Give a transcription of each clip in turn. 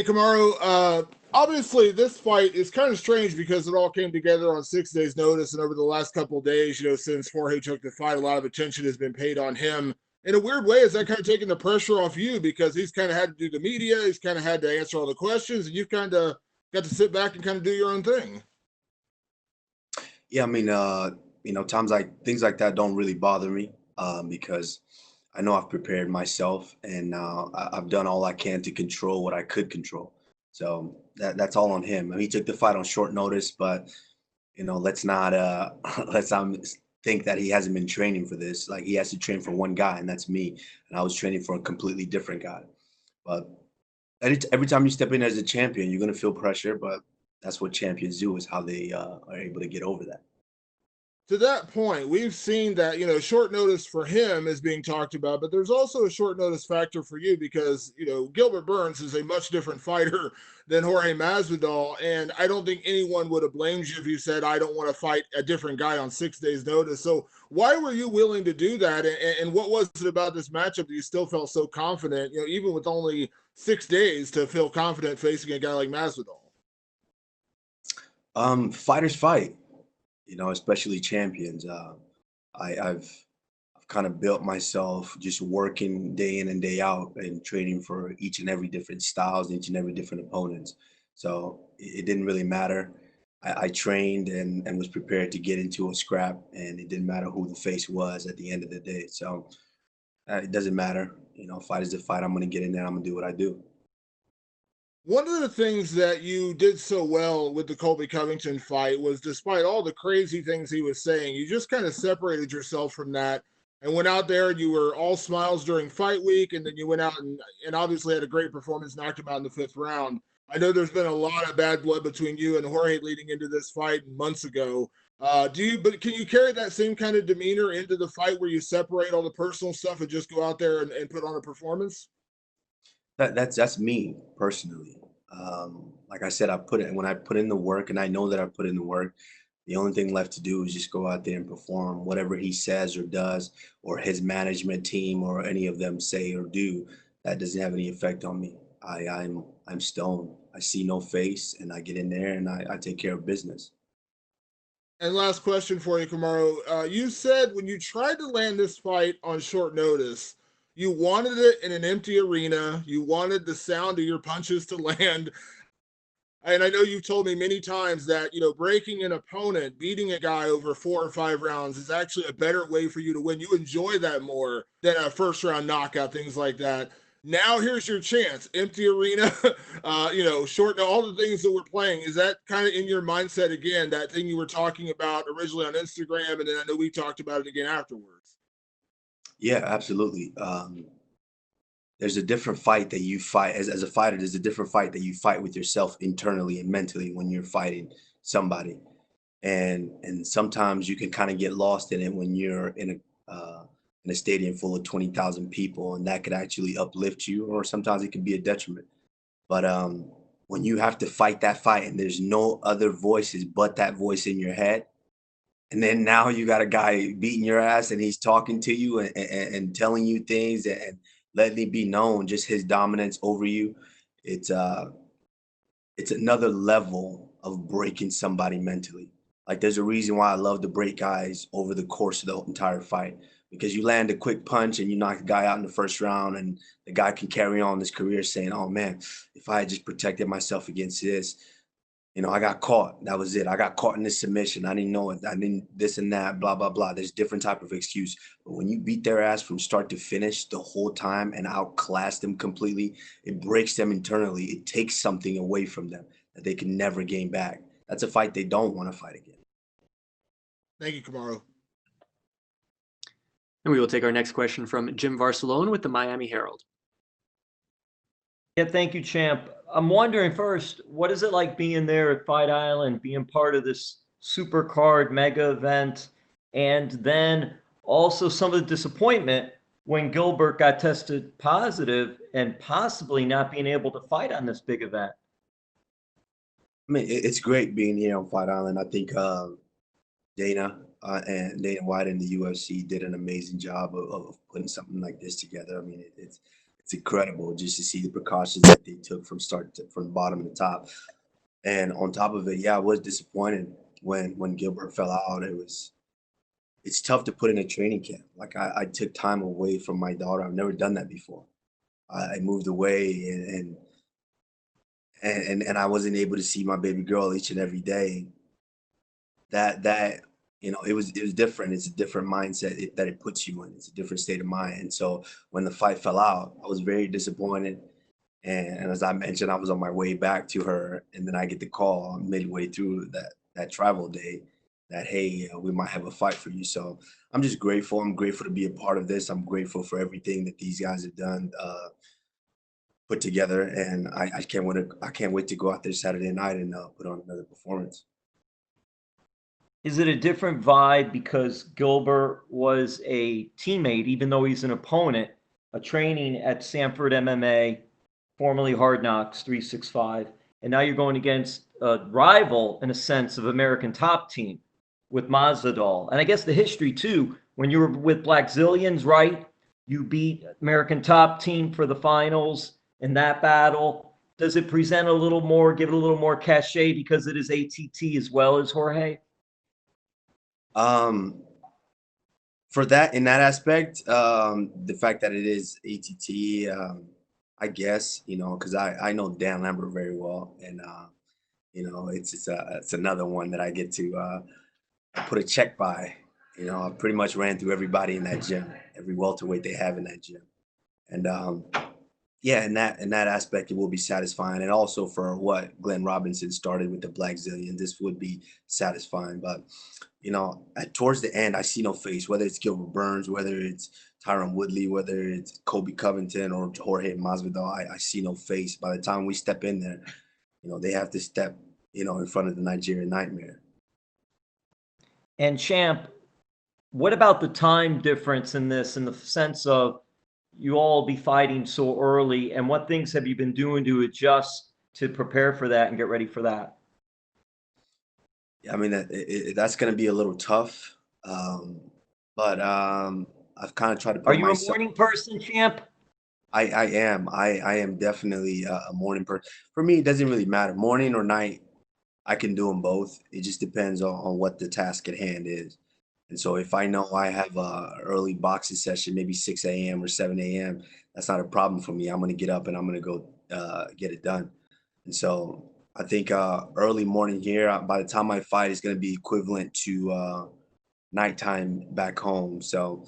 Kamaru, obviously this fight is kind of strange because it all came together on 6 days' notice, and over the last couple of days, since Jorge took the fight, a lot of attention has been paid on him. In a weird way, is that kind of taking the pressure off you because he's kind of had to do the media, he's kind of had to answer all the questions, and you've kind of got to sit back and kind of do your own thing. Yeah, I mean, times like things like that don't really bother me because I know I've prepared myself and I've done all I can to control what I could control. So that's all on him. I mean, he took the fight on short notice, but let's not let's not think that he hasn't been training for this. Like he has to train for one guy, and that's me. And I was training for a completely different guy. But every time you step in as a champion, you're gonna feel pressure. But that's what champions do, is how they are able to get over that. To that point, we've seen that, short notice for him is being talked about, but there's also a short notice factor for you because, Gilbert Burns is a much different fighter than Jorge Masvidal. And I don't think anyone would have blamed you if you said, I don't want to fight a different guy on 6 days' notice. So why were you willing to do that? And what was it about this matchup that you still felt so confident, even with only 6 days to feel confident facing a guy like Masvidal? Fighters fight, especially champions. I've kind of built myself just working day in and day out and training for each and every different styles, each and every different opponents. So it didn't really matter. I trained and was prepared to get into a scrap, and it didn't matter who the face was at the end of the day. So it doesn't matter. Fight is a fight. I'm going to get in there. I'm going to do what I do. One of the things that you did so well with the Colby Covington fight was, despite all the crazy things he was saying, you just kind of separated yourself from that and went out there and you were all smiles during fight week. And then you went out and obviously had a great performance, knocked him out in the fifth round. I know there's been a lot of bad blood between you and Jorge leading into this fight months ago. But can you carry that same kind of demeanor into the fight where you separate all the personal stuff and just go out there and put on a performance? That's me personally. Like I said, when I put in the work, and I know that I put in the work. The only thing left to do is just go out there and perform whatever he says or does, or his management team or any of them say or do. That doesn't have any effect on me. I'm stone. I see no face, and I get in there and I take care of business. And last question for you, Kamaru. You said when you tried to land this fight on short notice, you wanted it in an empty arena. You wanted the sound of your punches to land. And I know you've told me many times that, breaking an opponent, beating a guy over 4 or 5 rounds is actually a better way for you to win. You enjoy that more than a first round knockout, things like that. Now here's your chance. Empty arena, short, all the things that we're playing. Is that kind of in your mindset again, that thing you were talking about originally on Instagram? And then I know we talked about it again afterwards. Yeah, absolutely. There's a different fight that you fight as a fighter. There's a different fight that you fight with yourself internally and mentally when you're fighting somebody, and sometimes you can kind of get lost in it when you're in a stadium full of 20,000 people, and that could actually uplift you, or sometimes it can be a detriment. But when you have to fight that fight and there's no other voices but that voice in your head, and then now you got a guy beating your ass and he's talking to you and telling you things and letting it be known just his dominance over you. It's it's another level of breaking somebody mentally. Like there's a reason why I love to break guys over the course of the entire fight, because you land a quick punch and you knock the guy out in the first round, and the guy can carry on his career saying, "Oh man, if I had just protected myself against this, I got caught. That was it. I got caught in this submission. I didn't know it. I didn't this and that, blah, blah, blah." There's different type of excuse. But when you beat their ass from start to finish the whole time and outclass them completely, it breaks them internally. It takes something away from them that they can never gain back. That's a fight they don't want to fight again. Thank you, Kamaru. And we will take our next question from Jim Varsalone with the Miami Herald. Yeah, thank you, champ. I'm wondering first, what is it like being there at Fight Island, being part of this super card mega event, and then also some of the disappointment when Gilbert got tested positive and possibly not being able to fight on this big event? I mean, it's great being here on Fight Island. I think Dana and Dana White and the UFC did an amazing job of putting something like this together. I mean, it's incredible just to see the precautions that they took from from bottom to top. And on top of it, yeah, I was disappointed when Gilbert fell out. It's tough to put in a training camp. Like I took time away from my daughter. I've never done that before. I moved away and I wasn't able to see my baby girl each and every day. That it was different. It's a different mindset that it puts you in. It's a different state of mind. And so when the fight fell out, I was very disappointed. And as I mentioned, I was on my way back to her, and then I get the call midway through that travel day that, hey, we might have a fight for you. So I'm just grateful. I'm grateful to be a part of this. I'm grateful for everything that these guys have done, put together, and I can't wait to go out there Saturday night and put on another performance. Is it a different vibe because Gilbert was a teammate, even though he's an opponent, a training at Sanford MMA, formerly Hard Knocks 365, and now you're going against a rival, in a sense, of American Top Team with Masvidal. And I guess the history, too, when you were with Black Zillions, right? You beat American Top Team for the finals in that battle. Does it present a little more, give it a little more cachet because it is ATT as well as Jorge? For that, in that aspect, the fact that it is ATT, I guess, because I know Dan Lambert very well, and it's another one that I get to put a check by. I pretty much ran through everybody in that gym, every welterweight they have in that gym, and yeah, in that aspect, it will be satisfying, and also for what Glenn Robinson started with the Black Zillion, this would be satisfying. But towards the end, I see no face, whether it's Gilbert Burns, whether it's Tyron Woodley, whether it's Kobe Covington or Jorge Masvidal. I see no face. By the time we step in there, they have to step, in front of the Nigerian Nightmare. And Champ, what about the time difference in this, in the sense of you all be fighting so early, and what things have you been doing to adjust to prepare for that and get ready for that? Yeah, I mean, that's going to be a little tough, but I've kind of tried to put Are you myself. a morning person, Champ? I am. I am definitely a morning person. For me, it doesn't really matter. Morning or night, I can do them both. It just depends on what the task at hand is. And so if I know I have a early boxing session, maybe 6 a.m. or 7 a.m., that's not a problem for me. I'm going to get up and I'm going to go get it done. And so I think early morning here, by the time I fight, is going to be equivalent to nighttime back home. So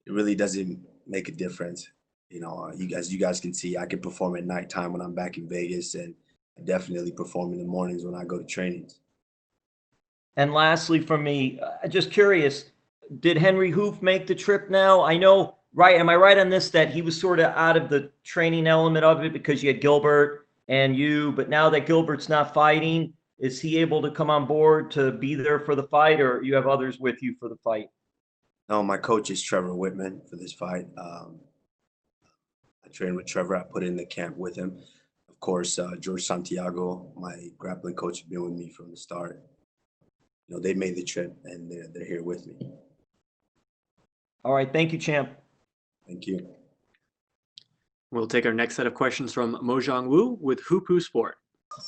it really doesn't make a difference. You guys can see I can perform at nighttime when I'm back in Vegas, and I definitely perform in the mornings when I go to trainings. And lastly, for me, just curious, did Henry Hoof make the trip now? I know, right? Am I right on this, that he was sort of out of the training element of it because you had Gilbert and you, but now that Gilbert's not fighting, is he able to come on board to be there for the fight, or you have others with you for the fight? No, my coach is Trevor Whitman for this fight. I trained with Trevor. I put in the camp with him. Of course, George Santiago, my grappling coach, has been with me from the start. They made the trip, and they're here with me. All right. Thank you, Champ. Thank you. We'll take our next set of questions from Mojang Wu with Hupu Sport.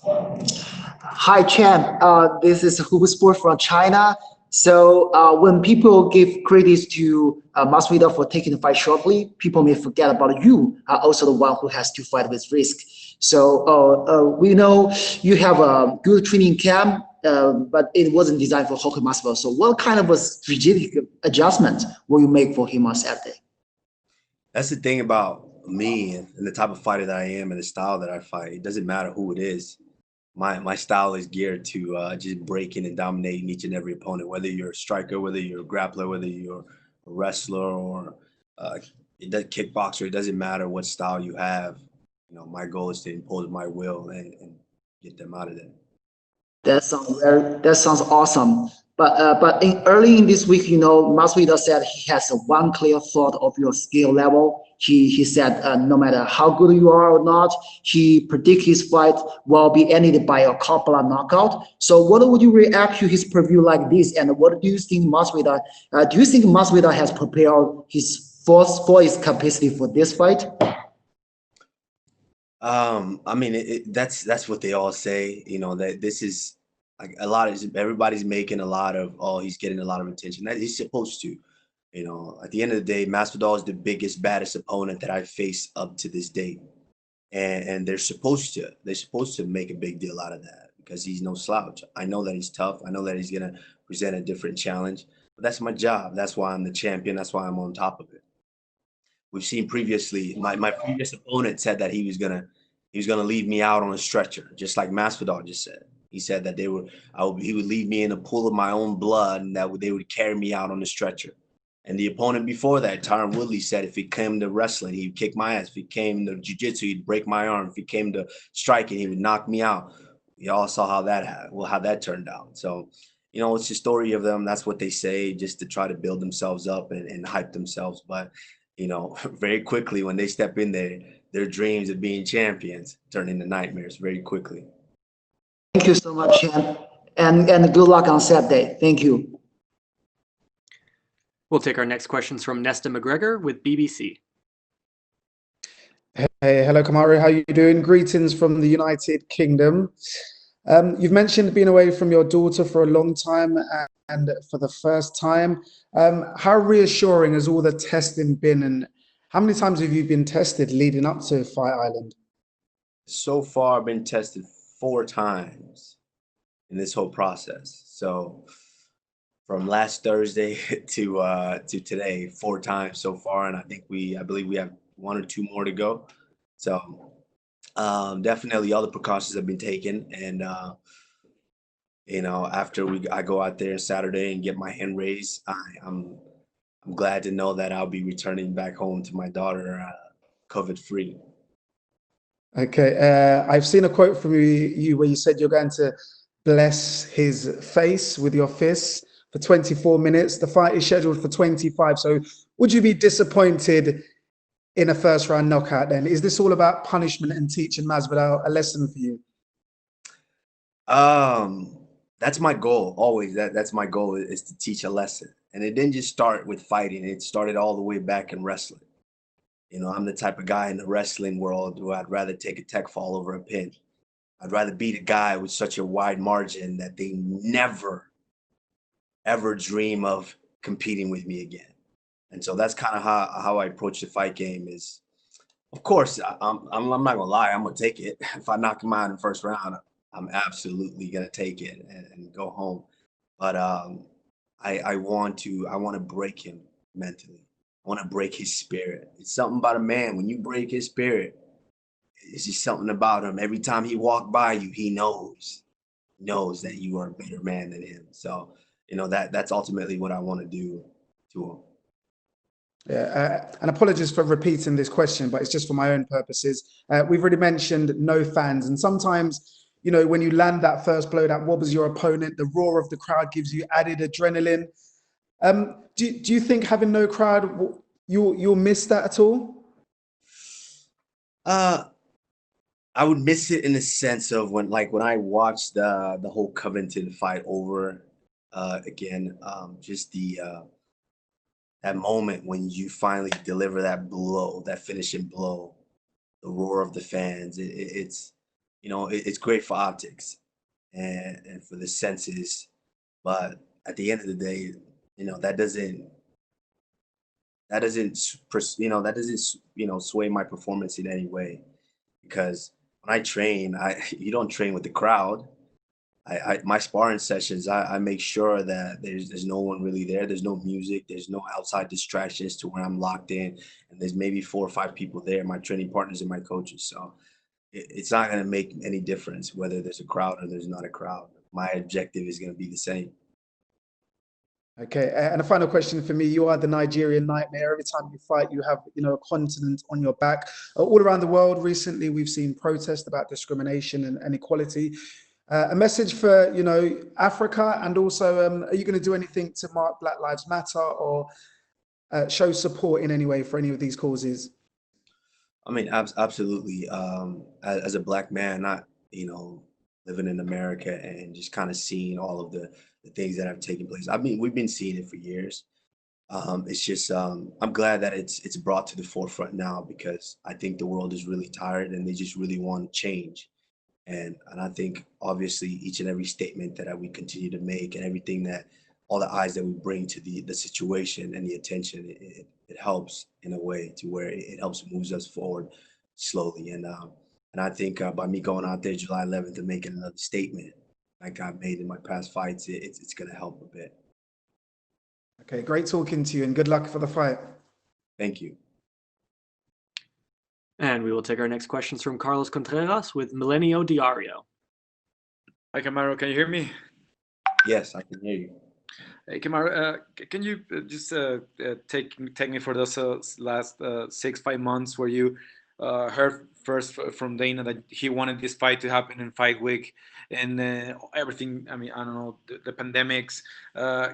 Hi, Champ. This is Hupu Sport from China. So when people give credit to Masvidal for taking the fight shortly, people may forget about you are also the one who has to fight with risk. So we know you have a good training camp, but it wasn't designed for Jorge Masvidal. So what kind of a strategic adjustment will you make for him on Saturday? That's the thing about me and the type of fighter that I am and the style that I fight. It doesn't matter who it is. My style is geared to just breaking and dominating each and every opponent, whether you're a striker, whether you're a grappler, whether you're a wrestler or kickboxer. It doesn't matter what style you have. My goal is to impose my will and get them out of there. That sounds awesome. But early in this week, Masvidal said he has one clear thought of your skill level. He said no matter how good you are or not, he predicts his fight will be ended by a couple knockout. So what would you react to his preview like this? And what do you think Masvidal? Do you think Masvidal has prepared his force for his capacity for this fight? I mean, that's what they all say, that this is like everybody's making a lot of, oh, he's getting a lot of attention. That he's supposed to. At the end of the day, Masvidal is the biggest, baddest opponent that I've faced up to this date. And they're supposed to make a big deal out of that because he's no slouch. I know that he's tough. I know that he's gonna present a different challenge. But that's my job. That's why I'm the champion. That's why I'm on top of it. We've seen previously, my previous opponent said that he was gonna leave me out on a stretcher, just like Masvidal just said. He said that he would leave me in a pool of my own blood, and they would carry me out on the stretcher. And the opponent before that, Tyron Woodley, said if it came to wrestling, he'd kick my ass. If it came to jiu-jitsu, he'd break my arm. If it came to striking, he would knock me out. We all saw how that turned out. So, it's the story of them. That's what they say, just to try to build themselves up and hype themselves. But, very quickly when they step in there, their dreams of being champions turn into nightmares very quickly. Thank you so much, champ, and good luck on Saturday. Thank you. We'll take our next questions from Nesta McGregor with BBC. Hey, hello, Kamaru. How you doing? Greetings from the United Kingdom. You've mentioned being away from your daughter for a long time and for the first time. How reassuring has all the testing been, and how many times have you been tested leading up to Fight Island? So far, I've been tested 4 times in this whole process. So from last Thursday to today, 4 times so far, and I believe we have 1 or 2 more to go. So definitely all the precautions have been taken, and after I go out there Saturday and get my hand raised, I'm glad to know that I'll be returning back home to my daughter COVID free. Okay, I've seen a quote from you where you said you're going to bless his face with your fists for 24 minutes. The fight is scheduled for 25. So would you be disappointed in a first round knockout then? Is this all about punishment and teaching Masvidal a lesson for you? That's my goal always. That's my goal, is to teach a lesson. And it didn't just start with fighting. It started all the way back in wrestling. I'm the type of guy in the wrestling world who I'd rather take a tech fall over a pin. I'd rather beat a guy with such a wide margin that they never, ever dream of competing with me again. And so that's kind of how I approach the fight game. Is, of course, I'm not gonna lie, I'm gonna take it. If I knock him out in the first round, I'm absolutely gonna take it and go home. But I want to break him mentally. I want to break his spirit. It's something about a man. When you break his spirit, it's just something about him. Every time he walks by you, he knows that you are a better man than him. So, that's ultimately what I want to do to him. Yeah, and apologies for repeating this question, but it's just for my own purposes. We've already mentioned no fans, and sometimes, when you land that first blow that wobbles your opponent, the roar of the crowd gives you added adrenaline. Do you think having no crowd, you'll miss that at all? I would miss it in the sense of when I watched the whole Covington fight over again, just that moment when you finally deliver that blow, that finishing blow, the roar of the fans. It's great for optics and for the senses, but at the end of the day, that doesn't sway my performance in any way, because when I train, you don't train with the crowd. My sparring sessions, I make sure that there's no one really there. There's no music. There's no outside distractions to where I'm locked in, and there's maybe 4 or 5 people there, my training partners and my coaches. So it's not going to make any difference whether there's a crowd or there's not a crowd. My objective is going to be the same. Okay, and a final question for me. You are the Nigerian nightmare. Every time you fight, you have, a continent on your back. All around the world recently, we've seen protests about discrimination and inequality. A message for, Africa, and also, are you going to do anything to mark Black Lives Matter or show support in any way for any of these causes? I mean, absolutely. As a Black man, not, living in America and just kind of seeing all of the things that have taken place. I mean, we've been seeing it for years. It's just I'm glad that it's brought to the forefront now, because I think the world is really tired and they just really want to change. And I think obviously each and every statement that we continue to make, and everything that all the eyes that we bring to the situation and the attention, it helps in a way to where it helps moves us forward slowly. And I think by me going out there July 11th and making another statement like I've made in my past fights, it's going to help a bit. Okay, great talking to you, and good luck for the fight. Thank you. And we will take our next questions from Carlos Contreras with Milenio Diario. Hi, Kamaru. Can you hear me? Yes, I can hear you. Hey, Kamaru, can you just take me for those last 6-5 months where you heard first from Dana that he wanted this fight to happen in fight week, and everything? I mean, I don't know, the pandemics,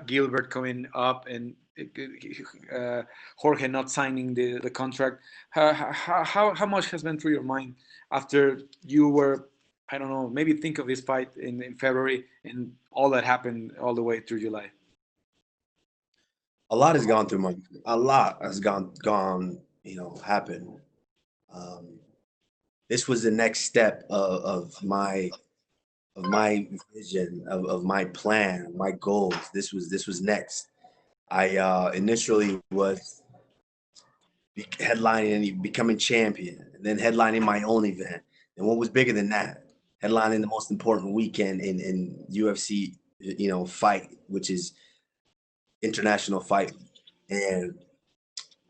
Gilbert coming up, and Jorge not signing the contract. How much has been through your mind after you were, I don't know, maybe think of this fight in February and all that happened all the way through July? A lot has gone through a lot has gone, happened. This was the next step of my vision, of my plan, my goals. This was next. I initially was headlining and becoming champion, and then headlining my own event. And what was bigger than that? Headlining the most important weekend in UFC, fight, which is International Fight. And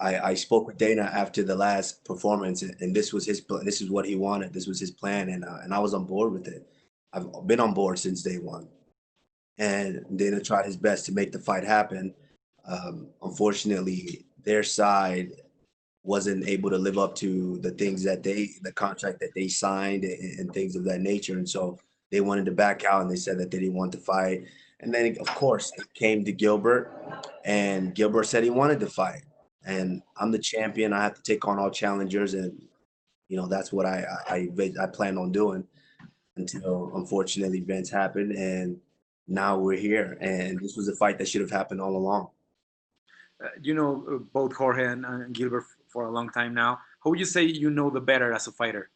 I spoke with Dana after the last performance, and this was his plan. This is what he wanted. This was his plan, and I was on board with it. I've been on board since day one. And Dana tried his best to make the fight happen. Unfortunately, their side wasn't able to live up to the things that the contract that they signed, and things of that nature. And so they wanted to back out, and they said that they didn't want to fight. And then, of course, it came to Gilbert, and Gilbert said he wanted to fight. And I'm the champion. I have to take on all challengers, and that's what I plan on doing until, unfortunately, events happened, and now we're here. And this was a fight that should have happened all along. Both Jorge and Gilbert for a long time now. How would you say the better as a fighter?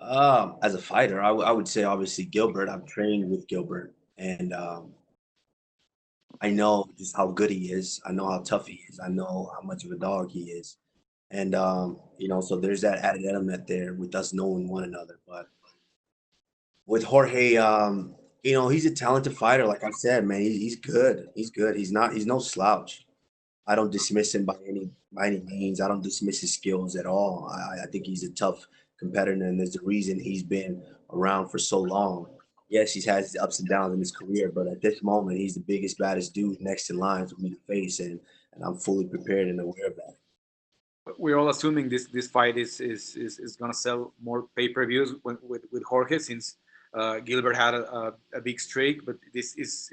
As a fighter, I would say obviously Gilbert. I've trained with Gilbert, and I know just how good he is. I know how tough he is. I know how much of a dog he is. And, so there's that added element there with us knowing one another. But with Jorge, he's a talented fighter. Like I said, man, he's good. He's good. He's no slouch. I don't dismiss him by any means. I don't dismiss his skills at all. I think he's a tough competitor, and there's a reason he's been around for so long. Yes, he's had his ups and downs in his career, but at this moment, he's the biggest, baddest dude next in line for me to face, and I'm fully prepared and aware of that. We're all assuming this fight is going to sell more pay-per-views with Jorge, since Gilbert had a big streak, but he's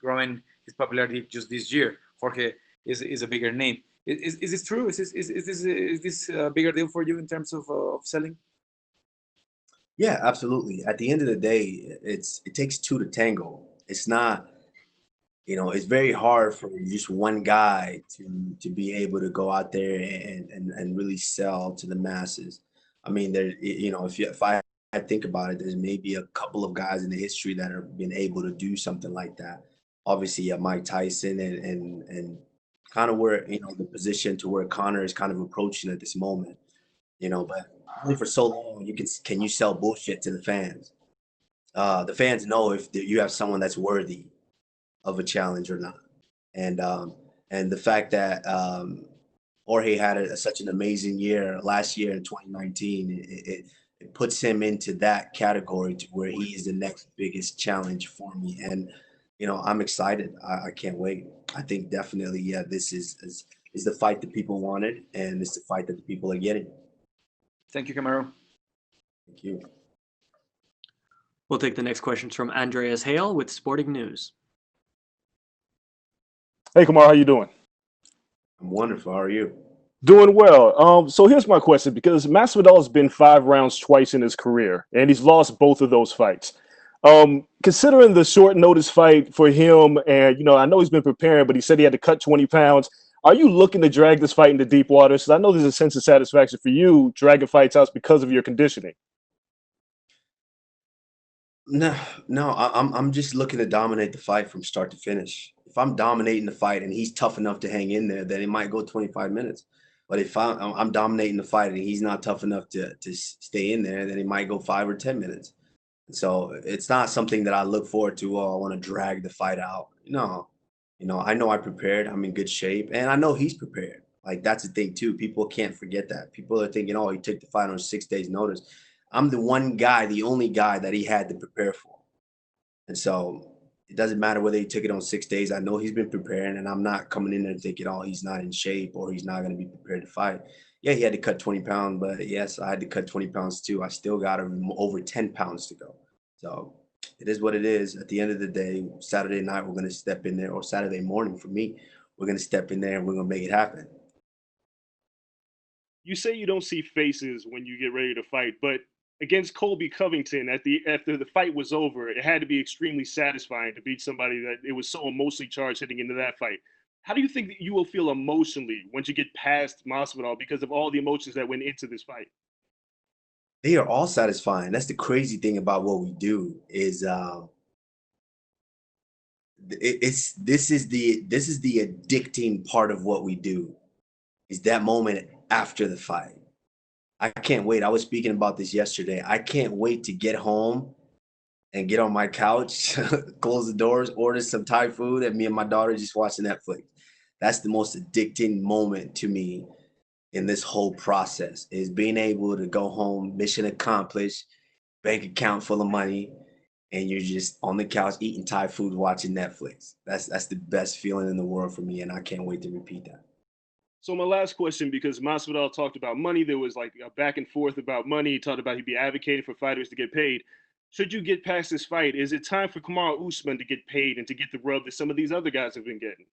growing his popularity just this year. Jorge is a bigger name. Is this true? Is this a bigger deal for you in terms of selling? Yeah, absolutely. At the end of the day, it takes two to tango. It's not, it's very hard for just one guy to be able to go out there and really sell to the masses. I mean, if I think about it, there's maybe a couple of guys in the history that have been able to do something like that. Obviously, Mike Tyson and kind of where, the position to where Conor is kind of approaching at this moment, but only for so long can you sell bullshit to the fans. The fans know if you have someone that's worthy of a challenge or not. And the fact that Jorge had such an amazing year last year in 2019, it puts him into that category to where he is the next biggest challenge for me. And I'm excited. I can't wait. I think definitely, yeah, this is the fight that people wanted, and it's the fight that the people are getting. Thank you, Kamaru. Thank you. We'll take the next questions from Andreas Hale with Sporting News. Hey, Kamaru, how you doing? I'm wonderful. How are you? Doing well. So here's my question, because Masvidal has been 5 rounds twice in his career, and he's lost both of those fights. Considering the short notice fight for him, and I know he's been preparing, but he said he had to cut 20 pounds. Are you looking to drag this fight into deep waters? Because I know there's a sense of satisfaction for you dragging fights out because of your conditioning. No, no, I'm just looking to dominate the fight from start to finish. If I'm dominating the fight and he's tough enough to hang in there, then it might go 25 minutes. But if I'm dominating the fight and he's not tough enough to stay in there, then it might go 5 or 10 minutes. So it's not something that I look forward to. Oh, I want to drag the fight out. No, I know I prepared. I'm in good shape, and I know he's prepared. Like that's the thing too. People can't forget that. People are thinking, oh, he took the fight on 6 days' notice. I'm the one guy, the only guy that he had to prepare for. And so it doesn't matter whether he took it on 6 days. I know he's been preparing, and I'm not coming in there thinking, oh, he's not in shape or he's not going to be prepared to fight. Yeah, he had to cut 20 pounds, but yes, I had to cut 20 pounds too. I still got over 10 pounds to go. So it is what it is. At the end of the day, Saturday night, we're going to step in there, or Saturday morning for me, we're going to step in there and we're going to make it happen. You say you don't see faces when you get ready to fight, but against Colby Covington after the fight was over, it had to be extremely satisfying to beat somebody that it was so emotionally charged heading into that fight. How do you think that you will feel emotionally once you get past Masvidal because of all the emotions that went into this fight? They are all satisfying. That's the crazy thing about what we do is this is the addicting part of what we do is that moment after the fight. I can't wait. I was speaking about this yesterday. I can't wait to get home and get on my couch, close the doors, order some Thai food, and me and my daughter just watching Netflix. That's the most addicting moment to me in this whole process is being able to go home, mission accomplished, bank account full of money, and you're just on the couch eating Thai food, watching Netflix. That's the best feeling in the world for me, and I can't wait to repeat that. So my last question, because Masvidal talked about money, there was like a back and forth about money. He talked about he'd be advocating for fighters to get paid. Should you get past this fight, is it time for Kamaru Usman to get paid and to get the rub that some of these other guys have been getting?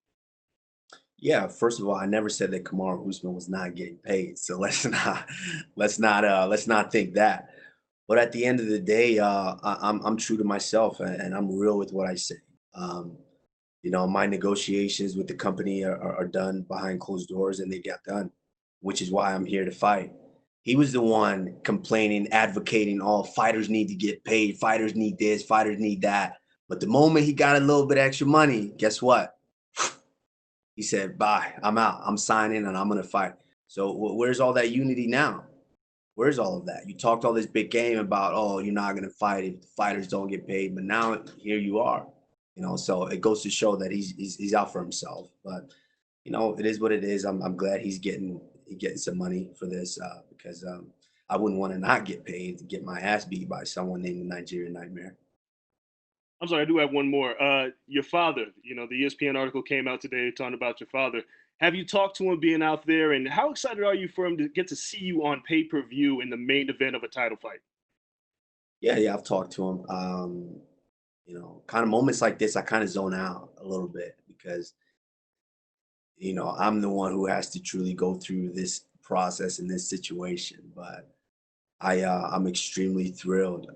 Yeah, first of all, I never said that Kamaru Usman was not getting paid. So let's not think that. But at the end of the day, I'm true to myself and I'm real with what I say. Um, my negotiations with the company are done behind closed doors and they got done, which is why I'm here to fight. He was the one complaining, advocating, all fighters need to get paid, fighters need this, fighters need that. But the moment he got a little bit extra money, guess what? He said, bye, I'm out, I'm signing and I'm going to fight. So where's all that unity now? Where's all of that? You talked all this big game about, oh, you're not going to fight if the fighters don't get paid. But now here you are. So it goes to show that he's out for himself. But it is what it is. I'm glad he's getting some money for this because I wouldn't want to not get paid to get my ass beat by someone named the Nigerian Nightmare. I'm sorry, I do have one more. Your father, the ESPN article came out today talking about your father. Have you talked to him being out there, and how excited are you for him to get to see you on pay-per-view in the main event of a title fight? Yeah, I've talked to him. Kind of moments like this, I kind of zone out a little bit because I'm the one who has to truly go through this process in this situation. But I'm extremely thrilled.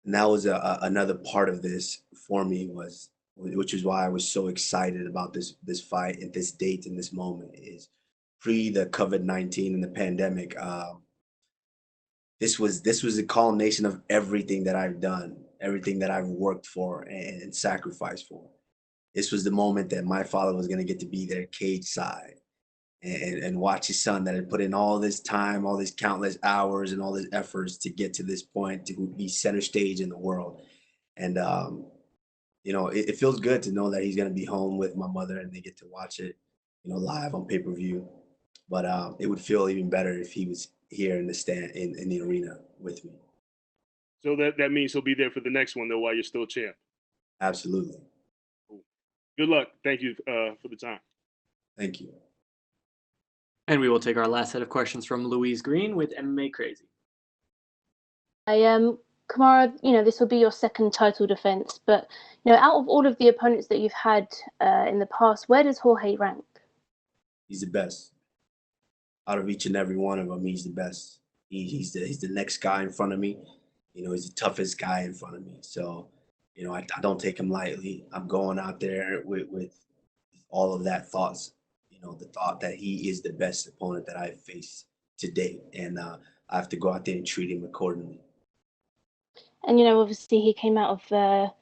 And that was another part of this for me which is why I was so excited about this fight and this date and this moment is pre the COVID-19 and the pandemic. This was the culmination of everything that I've done, everything that I've worked for and sacrificed for. This was the moment that my father was going to get to be there cage side and watch his son that had put in all this time, all these countless hours and all these efforts to get to this point to be center stage in the world. And, it feels good to know that he's going to be home with my mother and they get to watch it, live on pay-per-view. But it would feel even better if he was here in the stand in the arena with me. So that means he'll be there for the next one, though, while you're still champ. Absolutely. Cool. Good luck. Thank you for the time. Thank you. And we will take our last set of questions from Louise Green with MMA Crazy. Kamaru, this will be your second title defense, but out of all of the opponents that you've had in the past, where does Jorge rank? He's the best. Out of each and every one of them, he's the best. He's the next guy in front of me. You know, he's the toughest guy in front of me. So, you know, I don't take him lightly. I'm going out there with all of that thoughts, you know, the thought that he is the best opponent that I've faced to date. And I have to go out there and treat him accordingly. And obviously he came out of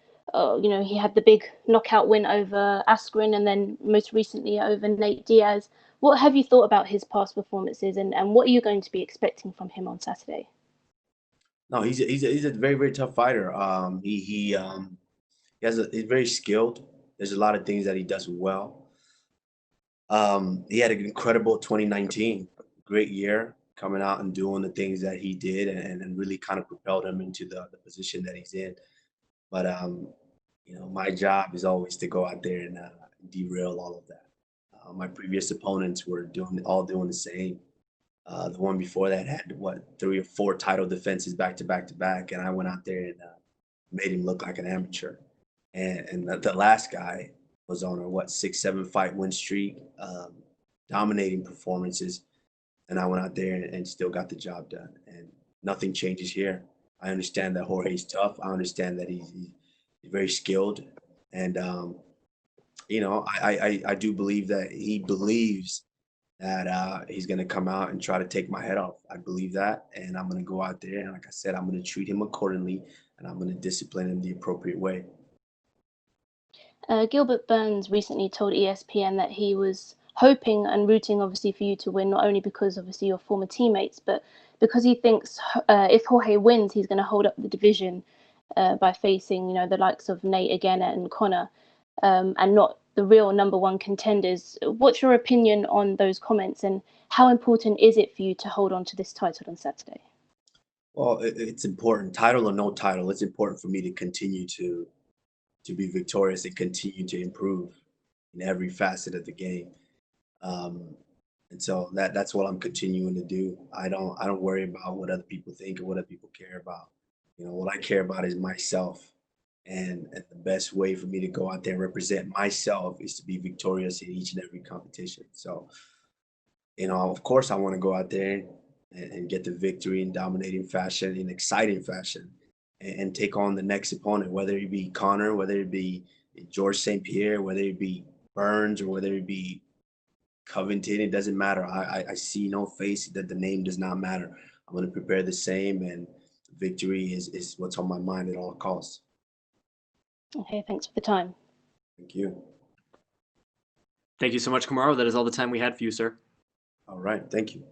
he had the big knockout win over Askren, and then most recently over Nate Diaz. What have you thought about his past performances, and what are you going to be expecting from him on Saturday? No, he's a very, very tough fighter. He's very skilled. There's a lot of things that he does well. He had an incredible 2019, great year, coming out and doing the things that he did, and really kind of propelled him into the position that he's in. But you know, my job is always to go out there and derail all of that. My previous opponents were doing the same. The one before that had 3 or 4 title defenses back to back to back, and I went out there and made him look like an amateur. And the last guy was on a 6, 7 fight win streak, dominating performances, and I went out there and still got the job done. And nothing changes here. I understand that Jorge's tough. I understand that he's very skilled, and you know, I do believe that he believes that he's going to come out and try to take my head off. I believe that, and I'm going to go out there and, like I said, I'm going to treat him accordingly, and I'm going to discipline him the appropriate way. Gilbert Burns recently told ESPN that he was hoping and rooting, obviously, for you to win, not only because, obviously, you're former teammates, but because he thinks if Jorge wins, he's going to hold up the division by facing, the likes of Nate again and Conor, and not the real #1 contenders. What's your opinion on those comments, and how important is it for you to hold on to this title on Saturday? Well, it's important, title or no title. It's important for me to continue to be victorious and continue to improve in every facet of the game. And so that's what I'm continuing to do. I don't worry about what other people think or what other people care about. You know, what I care about is myself. And the best way for me to go out there and represent myself is to be victorious in each and every competition. So, you know, of course, I want to go out there and get the victory in dominating fashion, in exciting fashion, and take on the next opponent, whether it be Conor, whether it be George St. Pierre, whether it be Burns, or whether it be Covington. It doesn't matter. I see no face, that the name does not matter. I'm going to prepare the same, and victory is what's on my mind at all costs. Okay, thanks for the time. Thank you. Thank you so much, Kamaru. That is all the time we had for you, sir. All right. Thank you.